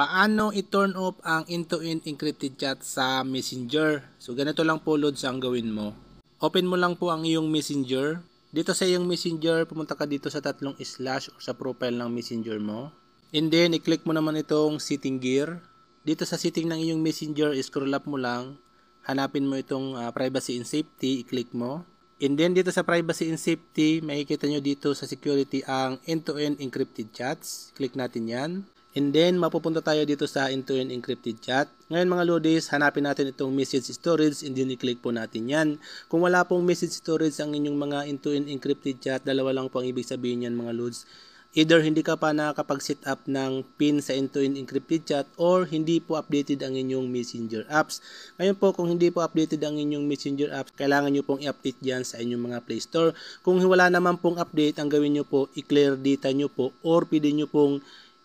Paano i-turn off ang end-to-end encrypted chat sa Messenger? So ganito lang po Lods ang gawin mo. Open mo lang po ang iyong Messenger. Dito sa iyong Messenger, pumunta ka dito sa tatlong slash o sa profile ng Messenger mo. And then, i-click mo naman itong setting gear. Dito sa setting ng iyong Messenger, scroll up mo lang. Hanapin mo itong privacy and safety, i-click mo. And then dito sa privacy and safety, makikita nyo dito sa security ang end-to-end encrypted chats. Click natin yan. And then, mapupunta tayo dito sa end-to-end encrypted chat. Ngayon mga lodis, hanapin natin itong message storage and then i-click po natin yan. Kung wala pong message storage ang inyong mga end-to-end encrypted chat, dalawa lang po ang ibig sabihin yan mga lods. Either hindi ka pa nakakapag-set up ng PIN sa end-to-end encrypted chat or hindi po updated ang inyong messenger apps. Ngayon po, kung hindi po updated ang inyong messenger apps, kailangan nyo pong i-update dyan sa inyong mga Play Store. Kung wala naman pong update, ang gawin nyo po, i-clear data nyo po or pwede nyo pong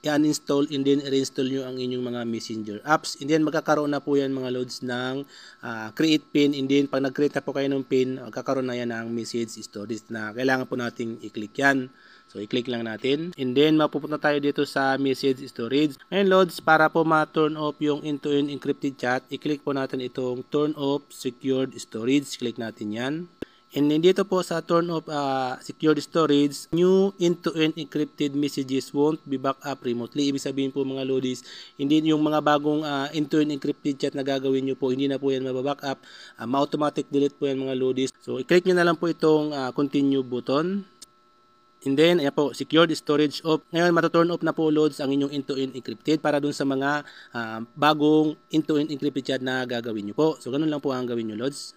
i-uninstall and then i-reinstall nyo ang inyong mga messenger apps. And then magkakaroon na po yan mga loads ng create pin. And then pag nag-create na po kayo ng pin, magkakaroon na yan ng message storage na kailangan po nating i-click yan. So i-click lang natin. And then mapupunta tayo dito sa message storage. Ngayon loads, para po ma-turn off yung end-to-end encrypted chat, i-click po natin itong turn off secured storage. Click natin yan. And then dito po sa turn off secured storage, new end-to-end encrypted messages won't be backed up remotely. Ibig sabihin po mga lodis, hindi yung mga bagong end-to-end encrypted chat na gagawin nyo po, hindi na po yan mababack up. Ma-automatic delete po yan mga lodis. So i-click nyo na lang po itong continue button. And then, ayan po, secured storage off. Ngayon, matuturn off na po loads ang inyong end-to-end encrypted para dun sa mga bagong end-to-end encrypted chat na gagawin nyo po. So, ganun lang po ang gawin nyo loads.